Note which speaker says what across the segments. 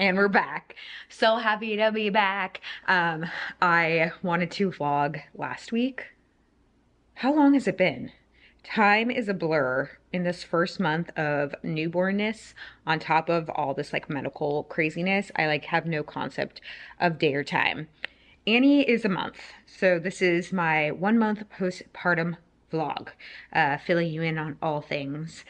Speaker 1: And we're back. So happy to be back. I wanted to vlog last week. How long has it been? Time is a blur in this first month of newbornness on top of all this like medical craziness. I like have no concept of day or time. Annie is a month. So this is my 1 month postpartum vlog, filling you in on all things.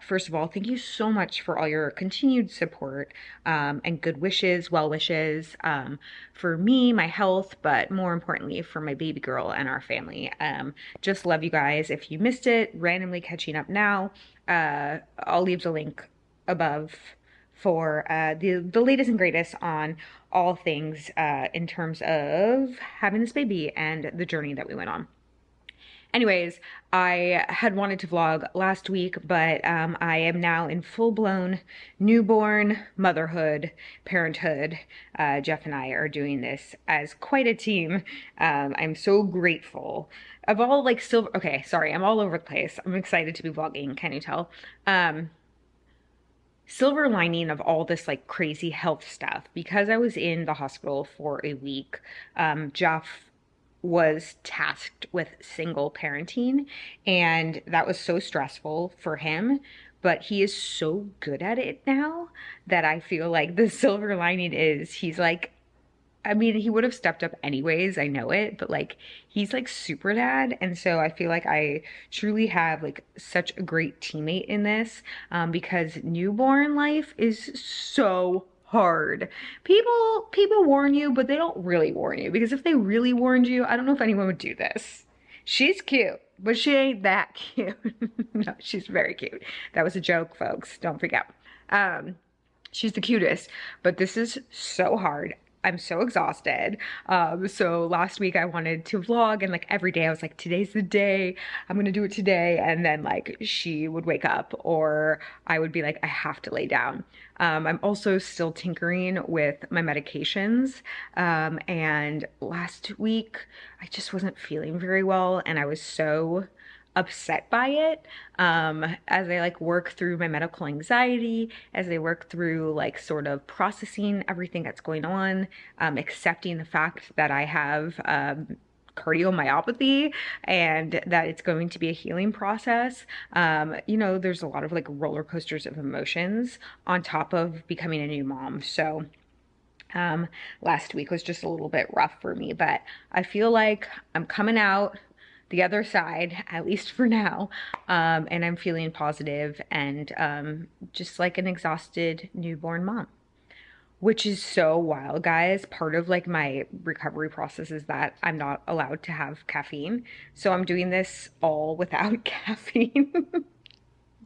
Speaker 1: First of all, thank you so much for all your continued support and good wishes, well wishes for me, my health, but more importantly for my baby girl and our family. Just love you guys. If you missed it, randomly catching up now, I'll leave the link above for the latest and greatest on all things in terms of having this baby and the journey that we went on. Anyways, I had wanted to vlog last week, but I am now in full-blown newborn motherhood, parenthood. Jeff and I are doing this as quite a team. I'm so grateful. Of all like silver, okay, sorry, I'm all over the place. I'm excited to be vlogging, can you tell? Silver lining of all this like crazy health stuff, because I was in the hospital for a week, Jeff was tasked with single parenting, and that was so stressful for him, but he is so good at it now that I feel like the silver lining is he's like, I mean, he would have stepped up anyways, I know it, but like he's like super dad, and so I feel like I truly have like such a great teammate in this, because newborn life is so hard. People warn you, but they don't really warn you, because if they really warned you, I don't know if anyone would do this. She's cute, but she ain't that cute. No, she's very cute. That was a joke, folks. Don't freak out. She's the cutest, but this is so hard. I'm so exhausted. So last week I wanted to vlog, and like every day I was like, today's the day, I'm gonna do it today. And then like she would wake up, or I would be like, I have to lay down. I'm also still tinkering with my medications. And last week I just wasn't feeling very well, and I was so upset by it, as I like work through my medical anxiety, as I work through like sort of processing everything that's going on, accepting the fact that I have cardiomyopathy and that it's going to be a healing process. You know, there's a lot of like roller coasters of emotions on top of becoming a new mom. So last week was just a little bit rough for me, but I feel like I'm coming out the other side, at least for now, and I'm feeling positive and just like an exhausted newborn mom, which is so wild, guys. Part of like my recovery process is that I'm not allowed to have caffeine, so I'm doing this all without caffeine.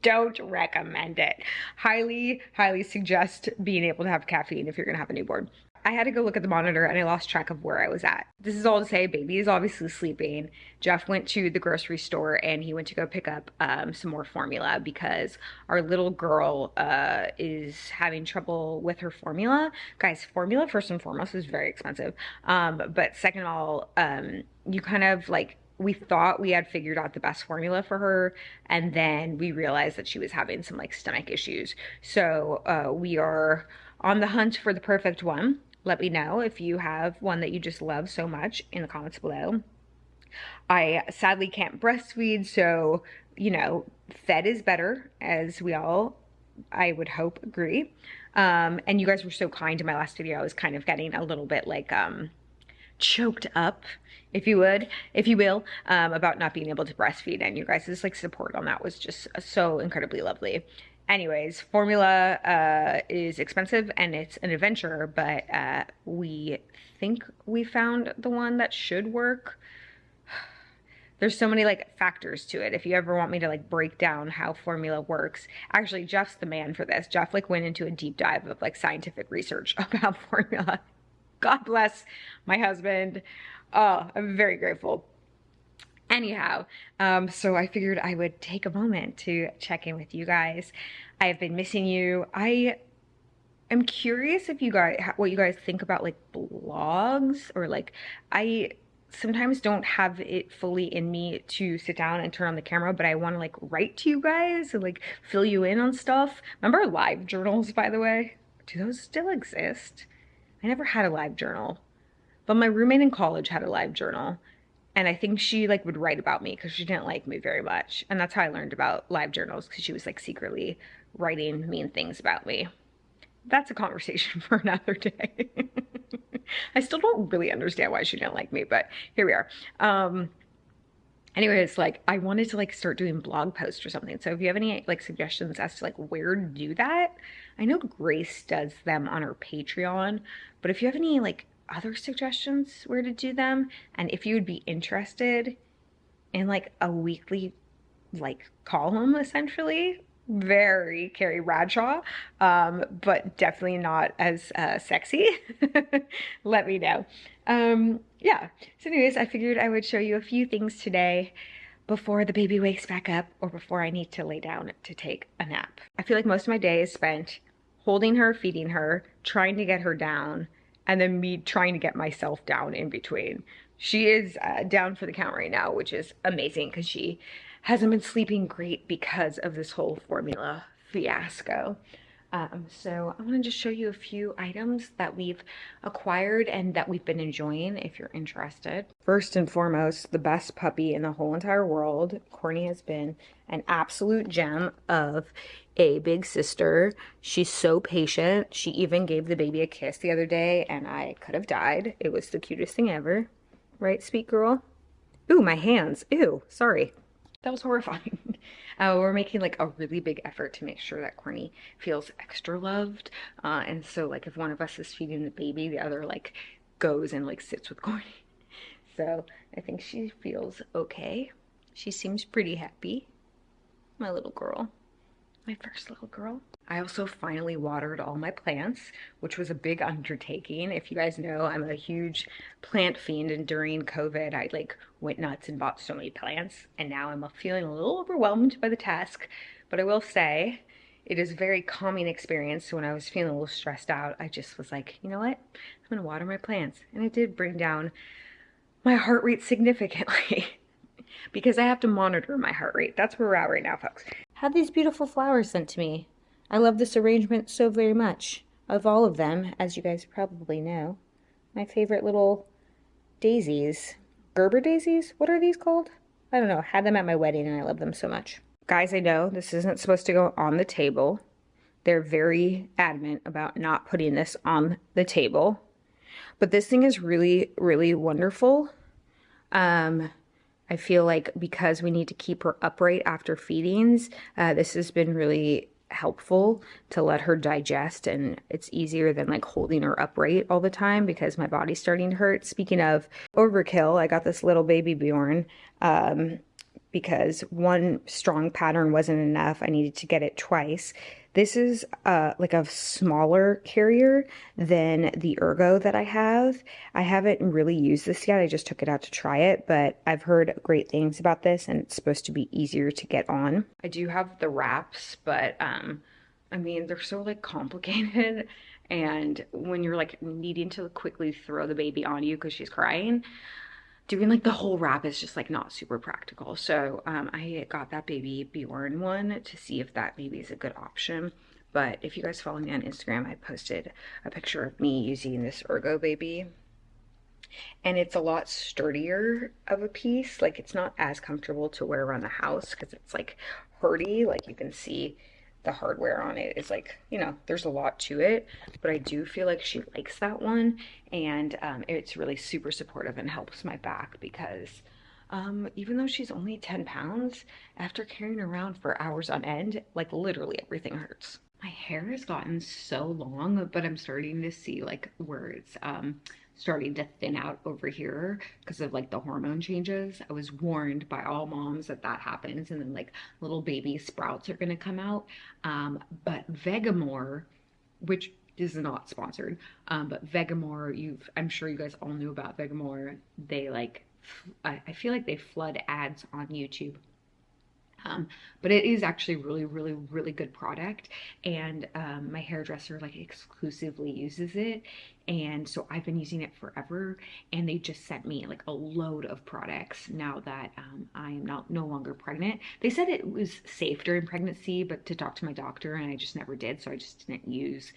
Speaker 1: Don't recommend it. Highly, highly suggest being able to have caffeine if you're gonna have a newborn. I had to go look at the monitor and I lost track of where I was at. This is all to say, baby is obviously sleeping. Jeff went to the grocery store and he went to go pick up some more formula, because our little girl is having trouble with her formula. Guys, formula first and foremost is very expensive. But second of all, you kind of like, we thought we had figured out the best formula for her, and then we realized that she was having some like stomach issues. So we are on the hunt for the perfect one. Let me know if you have one that you just love so much in the comments below. I sadly can't breastfeed, so, you know, fed is better, as we all, I would hope, agree. And you guys were so kind to my last video. I was kind of getting a little bit like choked up, if you will, about not being able to breastfeed, and you guys' like support on that was just so incredibly lovely. Anyways, formula is expensive and it's an adventure, but we think we found the one that should work. There's so many like factors to it. If you ever want me to like break down how formula works, actually Jeff's the man for this. Jeff like went into a deep dive of like scientific research about formula. God bless my husband. Oh, I'm very grateful. Anyhow, so I figured I would take a moment to check in with you guys. I have been missing you. I am curious if you guys, what you guys think about like blogs, or like, I sometimes don't have it fully in me to sit down and turn on the camera, but I want to like write to you guys and like fill you in on stuff. Remember live journals, by the way? Do those still exist? I never had a live journal, but my roommate in college had a live journal. And I think she like would write about me because she didn't like me very much. And that's how I learned about live journals, because she was like secretly writing mean things about me. That's a conversation for another day. I still don't really understand why she didn't like me, but here we are. Anyways, like I wanted to like start doing blog posts or something. So if you have any like suggestions as to like where to do that, I know Grace does them on her Patreon, but if you have any like other suggestions where to do them, and if you would be interested in like a weekly like column essentially, very Carrie Bradshaw, but definitely not as sexy, let me know. Yeah, so anyways, I figured I would show you a few things today before the baby wakes back up or before I need to lay down to take a nap. I feel like most of my day is spent holding her, feeding her, trying to get her down, and then me trying to get myself down in between. She is down for the count right now, which is amazing because she hasn't been sleeping great because of this whole formula fiasco. So I want to just show you a few items that we've acquired and that we've been enjoying if you're interested. First and foremost, the best puppy in the whole entire world. Courtney has been an absolute gem of a big sister. She's so patient. She even gave the baby a kiss the other day and I could have died. It was the cutest thing ever. Right, sweet girl? Ooh, my hands. Ew, sorry. That was horrifying. We're making like a really big effort to make sure that Courtney feels extra loved. And so like if one of us is feeding the baby, the other like goes and like sits with Courtney. So I think she feels okay. She seems pretty happy. My little girl. My first little girl. I also finally watered all my plants, which was a big undertaking. If you guys know, I'm a huge plant fiend, and during COVID, I like went nuts and bought so many plants, and now I'm feeling a little overwhelmed by the task. But I will say, it is a very calming experience. So when I was feeling a little stressed out, I just was like, you know what? I'm gonna water my plants. And it did bring down my heart rate significantly. Because I have to monitor my heart rate. That's where we're at right now, folks. Had these beautiful flowers sent to me. I love this arrangement so very much. Of all of them, as you guys probably know, my favorite little daisies. Gerber daisies? What are these called? I don't know. Had them at my wedding and I love them so much. Guys, I know this isn't supposed to go on the table. They're very adamant about not putting this on the table. But this thing is really, really wonderful. I feel like because we need to keep her upright after feedings, this has been really helpful to let her digest, and it's easier than like holding her upright all the time because my body's starting to hurt. Speaking of overkill, I got this little baby Bjorn because one strong pattern wasn't enough. I needed to get it twice. This is like a smaller carrier than the Ergo that I have. I haven't really used this yet. I just took it out to try it, but I've heard great things about this and it's supposed to be easier to get on. I do have the wraps, but I mean, they're so like complicated. And when you're like needing to quickly throw the baby on you because she's crying, doing like the whole wrap is just like not super practical. So I got that baby Bjorn one to see if that maybe is a good option. But if you guys follow me on Instagram, I posted a picture of me using this Ergo baby. And it's a lot sturdier of a piece. Like it's not as comfortable to wear around the house because it's like hurdy. Like you can see the hardware on it is like, you know, there's a lot to it, but I do feel like she likes that one, and it's really super supportive and helps my back because even though she's only 10 pounds, after carrying her around for hours on end, like literally everything hurts. My hair has gotten so long, but I'm starting to see like where it's starting to thin out over here because of like the hormone changes. I was warned by all moms that that happens and then like little baby sprouts are going to come out. But Vegamore, which is not sponsored, but Vegamore, I'm sure you guys all knew about Vegamore. They like, I feel like they flood ads on YouTube. Um, but it is actually really, really, really good product. And my hairdresser like exclusively uses it. And so I've been using it forever. And they just sent me like a load of products now that I am no longer pregnant. They said it was safe during pregnancy, but to talk to my doctor, and I just never did. So I just didn't use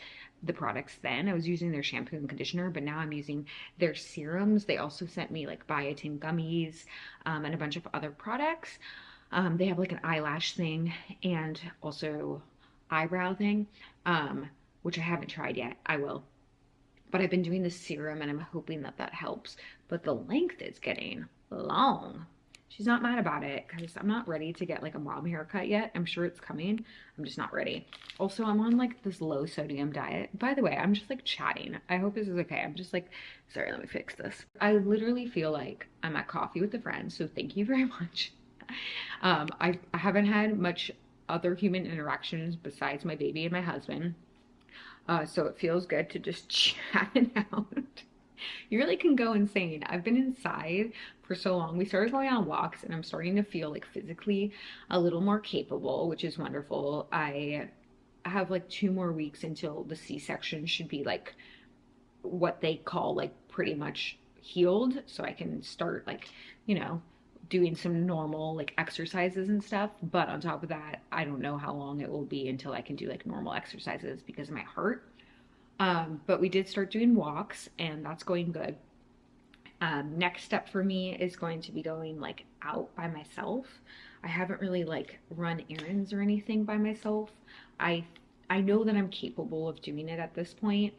Speaker 1: the products then. I was using their shampoo and conditioner, but now I'm using their serums. They also sent me like biotin gummies and a bunch of other products. They have like an eyelash thing and also eyebrow thing, which I haven't tried yet. I will. But I've been doing the serum and I'm hoping that that helps. But the length is getting long. She's not mad about it because I'm not ready to get like a mom haircut yet. I'm sure it's coming. I'm just not ready. Also, I'm on like this low sodium diet. By the way, I'm just like chatting. I hope this is okay. I'm just like, sorry, let me fix this. I literally feel like I'm at coffee with a friend. So thank you very much. I haven't had much other human interactions besides my baby and my husband. So it feels good to just chat it out. You really can go insane. I've been inside for so long. We started going on walks and I'm starting to feel like physically a little more capable, which is wonderful. I have like 2 more weeks until the C-section should be like what they call like pretty much healed. So I can start like, you know, doing some normal like exercises and stuff. But on top of that, I don't know how long it will be until I can do like normal exercises because of my heart. But we did start doing walks and that's going good. Next step for me is going to be going like out by myself. I haven't really like run errands or anything by myself. I I know that I'm capable of doing it at this point.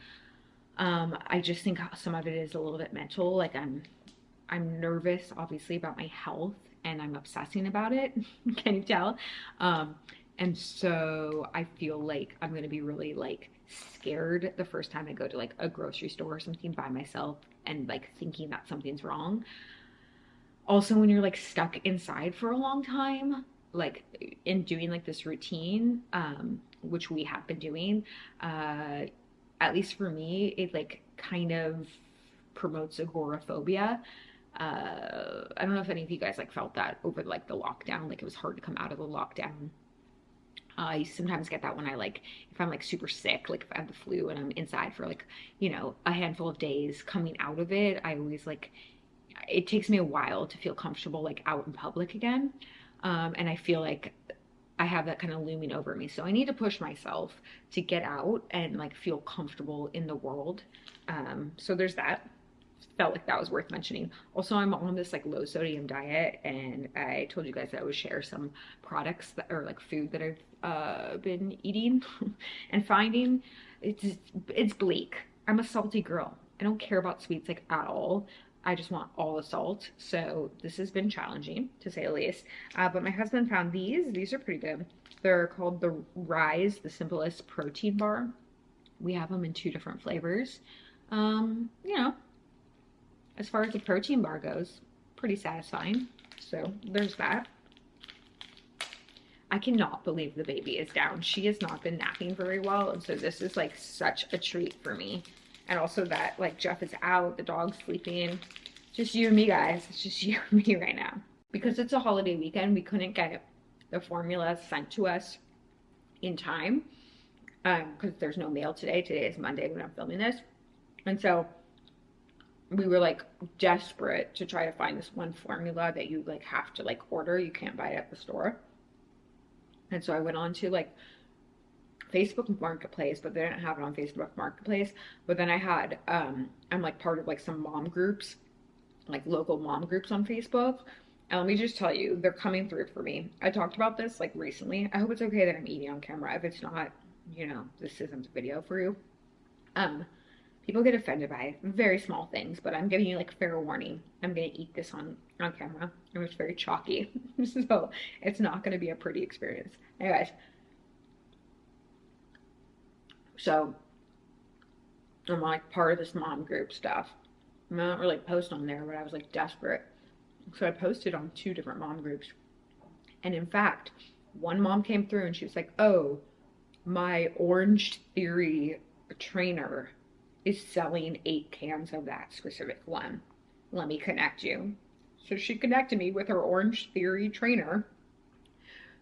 Speaker 1: I just think some of it is a little bit mental. Like I'm nervous, obviously, about my health, and I'm obsessing about it. Can you tell? Um, and so I feel like I'm gonna be really like scared the first time I go to like a grocery store or something by myself and like thinking that something's wrong. Also, when you're like stuck inside for a long time, like in doing like this routine, which we have been doing, uh, at least for me, it like kind of promotes agoraphobia. I don't know if any of you guys like felt that over like the lockdown, like it was hard to come out of the lockdown. I sometimes get that when I like, if I'm like super sick, like if I have the flu and I'm inside for like, a handful of days coming out of it, I always like, it takes me a while to feel comfortable like out in public again. And I feel like I have that kind of looming over me. So I need to push myself to get out and like feel comfortable in the world. So there's that. Felt like that was worth mentioning. Also, I'm on this like low sodium diet, and I told you guys that I would share some products that or like food that I've been eating and finding. It's bleak. I'm a salty girl. I don't care about sweets like at all. I just want all the salt. So this has been challenging to say the least. But my husband found these. These are pretty good. They're called the Rise, the Simplest Protein Bar. We have them in 2 different flavors. You know, as far as the protein bar goes, pretty satisfying. So there's that. I cannot believe the baby is down. She has not been napping very well, and so this is like such a treat for me. And also that like Jeff is out, the dog's sleeping. Just you and me, guys. It's just you and me right now. Because it's a holiday weekend, we couldn't get the formula sent to us in time because there's no mail today. Today is Monday when I'm filming this. And so we were like desperate to try to find this one formula that you like have to like order. You can't buy it at the store. And so I went on to like Facebook Marketplace, but they didn't have it on Facebook Marketplace. But then I had, I'm like part of like some mom groups, like local mom groups on Facebook. And let me just tell you, they're coming through for me. I talked about this like recently. I hope it's okay that I'm eating on camera. If it's not, this isn't the video for you. People get offended by very small things, but I'm giving you like fair warning. I'm gonna eat this on camera. It was very chalky, so it's not gonna be a pretty experience. Anyways, so I'm like part of this mom group stuff. I don't really post on there, but I was like desperate, so I posted on 2 different mom groups. And in fact, one mom came through and she was like, "Oh, my Orange Theory trainer is selling 8 cans of that specific one. Let me connect you." So she connected me with her Orange Theory trainer.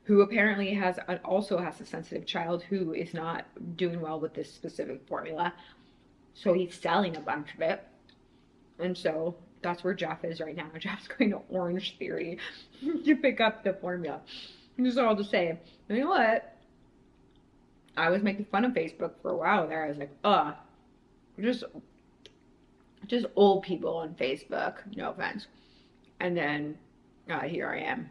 Speaker 1: who apparently also has a sensitive child who is not doing well with this specific formula. So he's selling a bunch of it. And so that's where Jeff is right now. Jeff's going to Orange Theory to pick up the formula. And just all to say, you know what? I was making fun of Facebook for a while there. I was like, just old people on Facebook. No offense. And then here I am.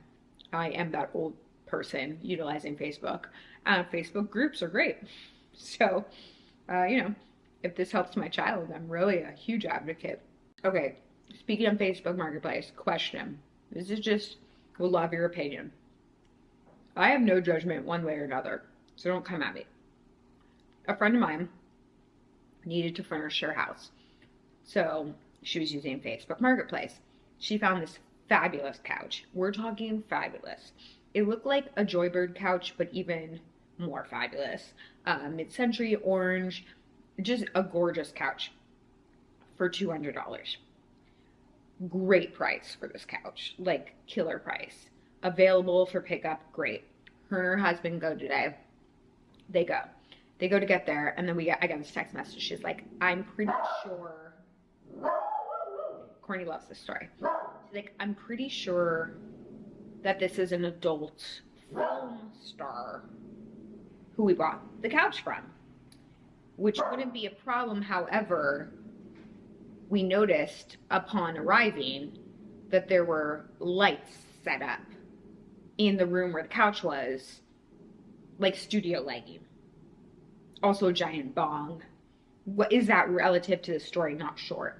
Speaker 1: I am that old person utilizing Facebook. Facebook groups are great. So, if this helps my child, I'm really a huge advocate. Okay, speaking of Facebook Marketplace, question. This is just, we'll love your opinion. I have no judgment one way or another, so don't come at me. A friend of mine needed to furnish her house. So she was using Facebook Marketplace. She found this fabulous couch. We're talking fabulous. It looked like a Joybird couch, but even more fabulous. Mid-century orange, just a gorgeous couch for $200. Great price for this couch, like killer price. Available for pickup, great. Her and her husband go today. They go to get there, and then I got this text message. She's like, I'm pretty sure, Courtney loves this story. She's like, I'm pretty sure that this is an adult film star who we bought the couch from, which wouldn't be a problem. However, we noticed upon arriving that there were lights set up in the room where the couch was, like studio lighting. Also a giant bong. What is that relative to the story? Not sure.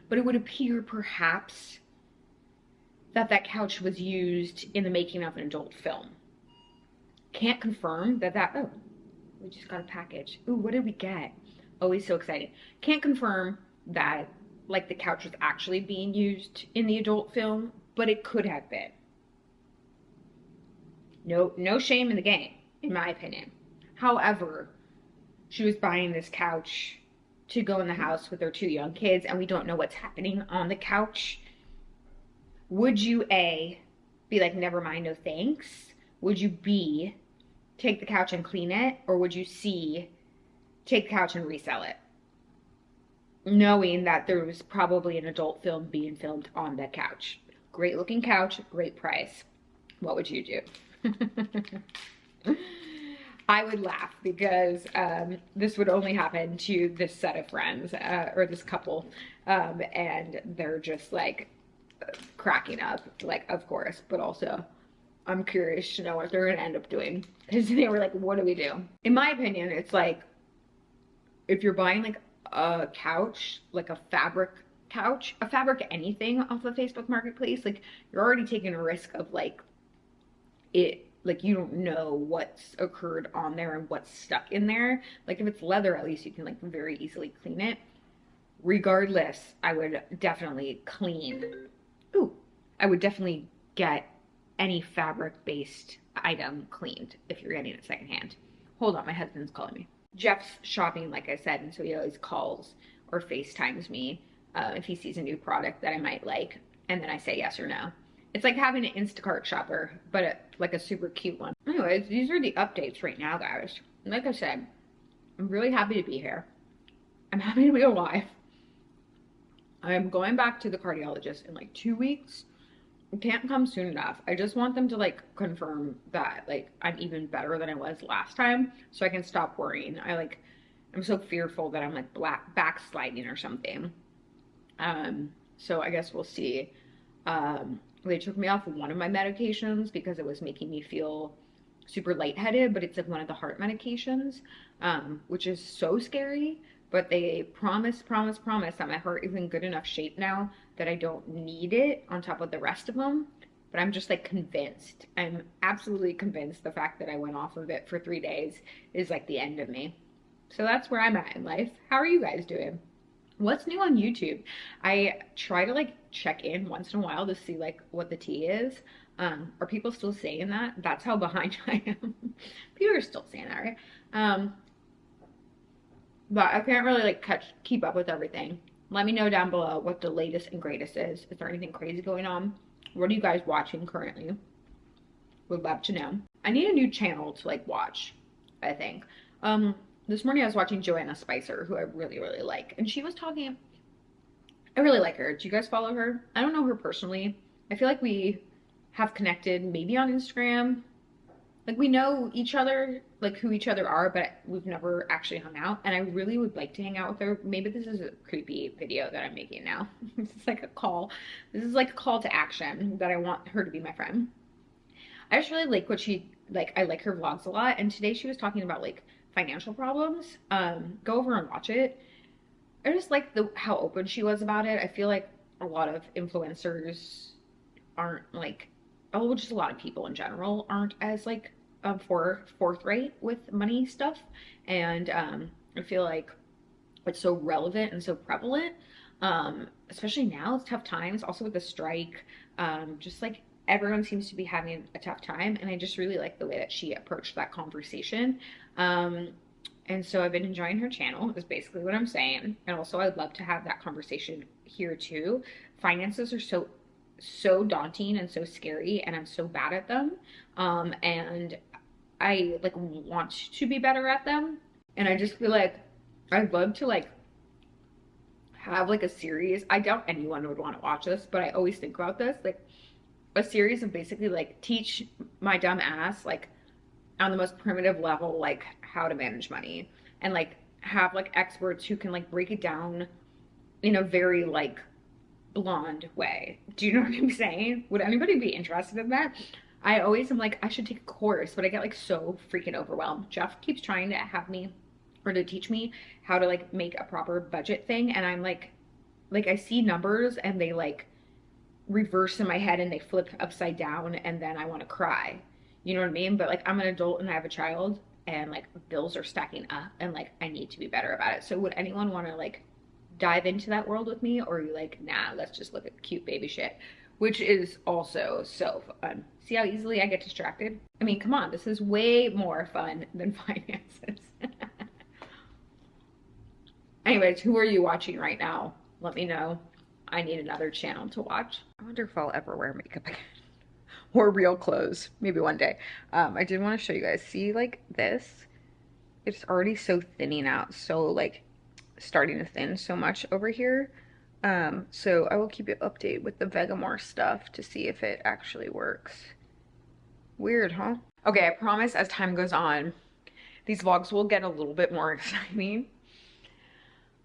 Speaker 1: But it would appear perhaps that couch was used in the making of an adult film. Can't confirm oh, we just got a package. Ooh, what did we get? Always so exciting. Can't confirm that like the couch was actually being used in the adult film, but it could have been. No shame in the game, in my opinion. However, she was buying this couch to go in the house with her 2 young kids, and we don't know what's happening on the couch. Would you A, be like, never mind, no thanks? Would you B, take the couch and clean it? Or would you C, take the couch and resell it? Knowing that there was probably an adult film being filmed on that couch. Great looking couch, great price. What would you do? I would laugh because this would only happen to this set of friends or this couple, and they're just like cracking up, like, of course, but also I'm curious to know what they're gonna end up doing, because they were like, what do we do? In my opinion, it's like, if you're buying like a couch, like a fabric couch, a fabric anything off the Facebook Marketplace, like you're already taking a risk of like it, like you don't know what's occurred on there and what's stuck in there. Like if it's leather, at least you can like very easily clean it. Regardless, I would definitely clean. Ooh, I would definitely get any fabric-based item cleaned if you're getting it secondhand. Hold on, my husband's calling me. Jeff's shopping, like I said, and so he always calls or FaceTimes me if he sees a new product that I might like, and then I say yes or no. It's like having an Instacart shopper, but like a super cute one. Anyways, these are the updates right now, guys. Like I said, I'm really happy to be here. I'm happy to be alive. I'm going back to the cardiologist in like 2 weeks. It can't come soon enough. I just want them to like confirm that like I'm even better than I was last time, so I can stop worrying. I'm so fearful that I'm like backsliding or something. So I guess we'll see. They took me off one of my medications because it was making me feel super lightheaded, but it's like one of the heart medications, which is so scary. But they promise that my heart is in good enough shape now that I don't need it on top of the rest of them. But I'm just like convinced. I'm absolutely convinced the fact that I went off of it for 3 days is like the end of me. So that's where I'm at in life. How are you guys doing? What's new on YouTube? I try to like check in once in a while to see like what the tea is. Are people still saying that? That's how behind I am. People are still saying that, right? But I can't really like keep up with everything. Let me know down below what the latest and greatest is. Is there anything crazy going on? What are you guys watching currently? Would love to know. I need a new channel to like watch, I think. This morning I was watching Joanna Spicer, who I really, really like. And she was talking, I really like her. Do you guys follow her? I don't know her personally. I feel like we have connected maybe on Instagram. Like we know each other, like who each other are, but we've never actually hung out. And I really would like to hang out with her. Maybe this is a creepy video that I'm making now. This is like a call. This is like a call to action that I want her to be my friend. I just really like what she, like, I like her vlogs a lot. And today she was talking about like financial problems. Go over and watch it. I just like how open she was about it. I feel like a lot of influencers aren't like, oh, just a lot of people in general aren't as like forthright with money stuff. And I feel like it's so relevant and so prevalent. Especially now, it's tough times. Also with the strike, just like everyone seems to be having a tough time. And I just really like the way that she approached that conversation. And so I've been enjoying her channel, is basically what I'm saying. And also I'd love to have that conversation here too. Finances are so daunting and so scary, and I'm so bad at them. And I like want to be better at them. And I just feel like I'd love to like have like a series. I doubt anyone would want to watch this, but I always think about this, like a series of basically like teach my dumb ass like on the most primitive level like how to manage money, and like have like experts who can like break it down in a very like blonde way. Do you know what I'm saying? Would anybody be interested in that? I always am like, I should take a course, but I get like so freaking overwhelmed. Jeff keeps trying to have me or to teach me how to like make a proper budget thing, and I'm like I see numbers and they like reverse in my head and they flip upside down, and then I want to cry. You know what I mean? But like I'm an adult and I have a child, and like bills are stacking up, and like I need to be better about it. So would anyone want to like dive into that world with me, or are you like, nah, let's just look at cute baby shit, which is also so fun. See how easily I get distracted? I mean, come on, this is way more fun than finances. Anyways, who are you watching right now? Let me know. I need another channel to watch. I wonder if I'll ever wear makeup again. Or real clothes, maybe one day. I did want to show you guys, see like this, it's already so thinning out, so like starting to thin so much over here. So I will keep you updated with the Vegamore stuff to see if it actually works. Weird, huh? Okay, I promise as time goes on, these vlogs will get a little bit more exciting.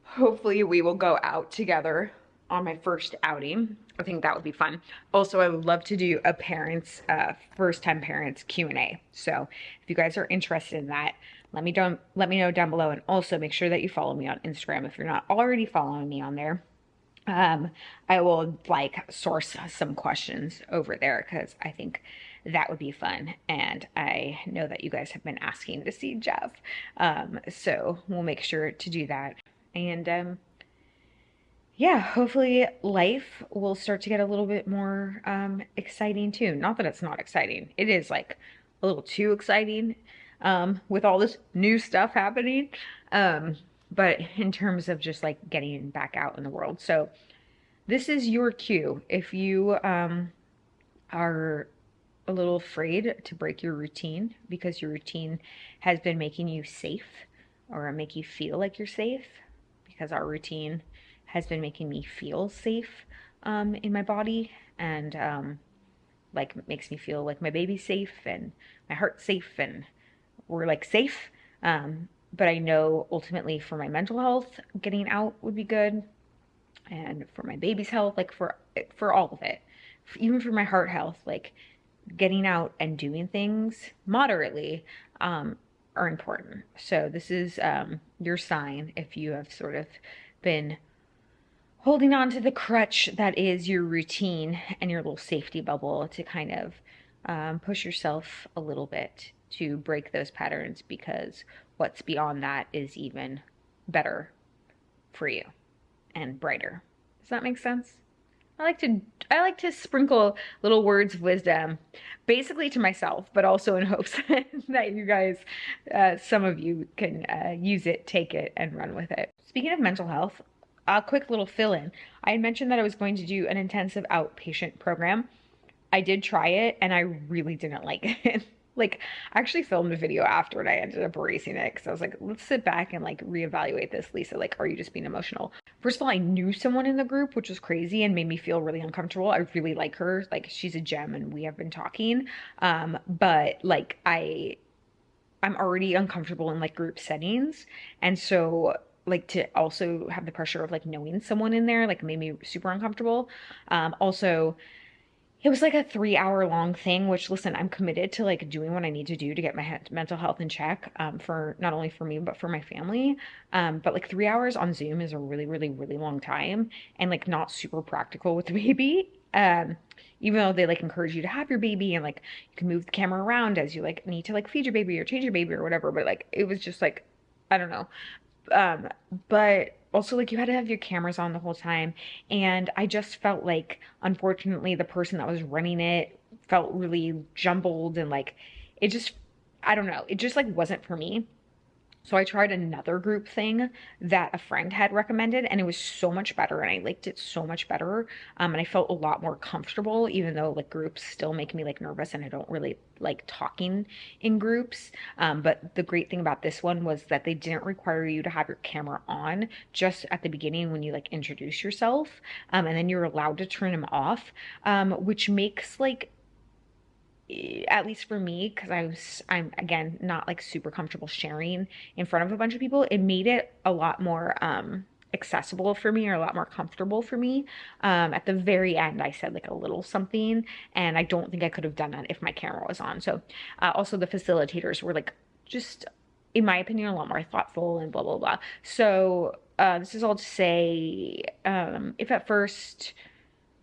Speaker 1: Hopefully we will go out together on my first outing. I think that would be fun. Also, I would love to do a parents, first-time parents Q&A. So if you guys are interested in that, let me know down below, and also make sure that you follow me on Instagram if you're not already following me on there. I will like source some questions over there because I think that would be fun, and I know that you guys have been asking to see Jeff. So we'll make sure to do that. And yeah, hopefully life will start to get a little bit more exciting too. Not that it's not exciting. It is like a little too exciting with all this new stuff happening. But in terms of just like getting back out in the world. So this is your cue. If you are a little afraid to break your routine because your routine has been making you safe, or make you feel like you're safe, because our routine has been making me feel safe in my body, and like makes me feel like my baby's safe and my heart's safe and we're like safe. But I know ultimately for my mental health, getting out would be good, and for my baby's health, like for all of it, even for my heart health, like getting out and doing things moderately are important. So this is your sign if you have sort of been holding on to the crutch that is your routine and your little safety bubble, to kind of push yourself a little bit to break those patterns, because what's beyond that is even better for you and brighter. Does that make sense? I like to sprinkle little words of wisdom, basically to myself, but also in hopes that you guys, some of you can use it, take it, and run with it. Speaking of mental health, a quick little fill-in. I had mentioned that I was going to do an intensive outpatient program I did try it and I really didn't like it. Like, I actually filmed a video after and I ended up erasing it because I was like, let's sit back and like reevaluate this, Lisa. Like, are you just being emotional? First of all, I knew someone in the group, which was crazy and made me feel really uncomfortable. I really like her. Like, she's a gem and we have been talking. But like, I'm already uncomfortable in like group settings. And so like to also have the pressure of like knowing someone in there like made me super uncomfortable. Also it was like a 3 hour long thing, which listen, I'm committed to like doing what I need to do to get my mental health in check, for not only for me, but for my family. But like 3 hours on Zoom is a really, really, really long time and like not super practical with the baby. Even though they like encourage you to have your baby and like you can move the camera around as you like need to like feed your baby or change your baby or whatever. But like it was just like, I don't know. Um, but also like you had to have your cameras on the whole time. And I just felt like, unfortunately, the person that was running it felt really jumbled and like it just, I don't know, it just like wasn't for me. So I tried another group thing that a friend had recommended, and it was so much better, and I liked it so much better. And I felt a lot more comfortable, even though like groups still make me like nervous, and I don't really like talking in groups. But the great thing about this one was that they didn't require you to have your camera on just at the beginning when you like introduce yourself, and then you're allowed to turn them off, which makes like at least for me, because I'm again not like super comfortable sharing in front of a bunch of people, it made it a lot more accessible for me or a lot more comfortable for me. At the very end, I said like a little something, and I don't think I could have done that if my camera was on. So also the facilitators were like just, in my opinion, a lot more thoughtful and blah blah blah. So this is all to say, if at first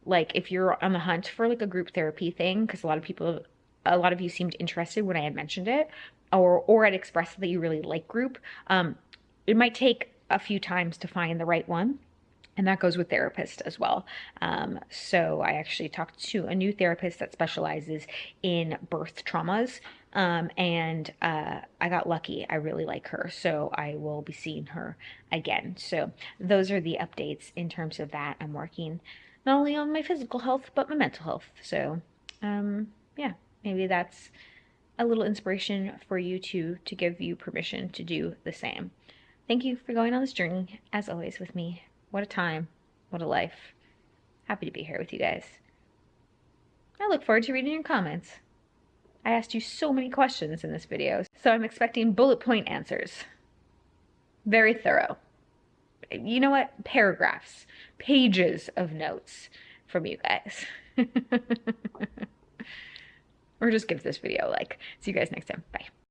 Speaker 1: like if you're on the hunt for like a group therapy thing, because a lot of you seemed interested when I had mentioned it, or had expressed that you really like group. It might take a few times to find the right one. And that goes with therapists as well. So I actually talked to a new therapist that specializes in birth traumas. And I got lucky. I really like her. So I will be seeing her again. So those are the updates in terms of that. I'm working not only on my physical health, but my mental health. So, yeah, maybe that's a little inspiration for you to give you permission to do the same. Thank you for going on this journey, as always, with me. What a time. What a life. Happy to be here with you guys. I look forward to reading your comments. I asked you so many questions in this video, so I'm expecting bullet point answers. Very thorough. You know what? Paragraphs, pages of notes from you guys. Or just give this video a like. See you guys next time. Bye.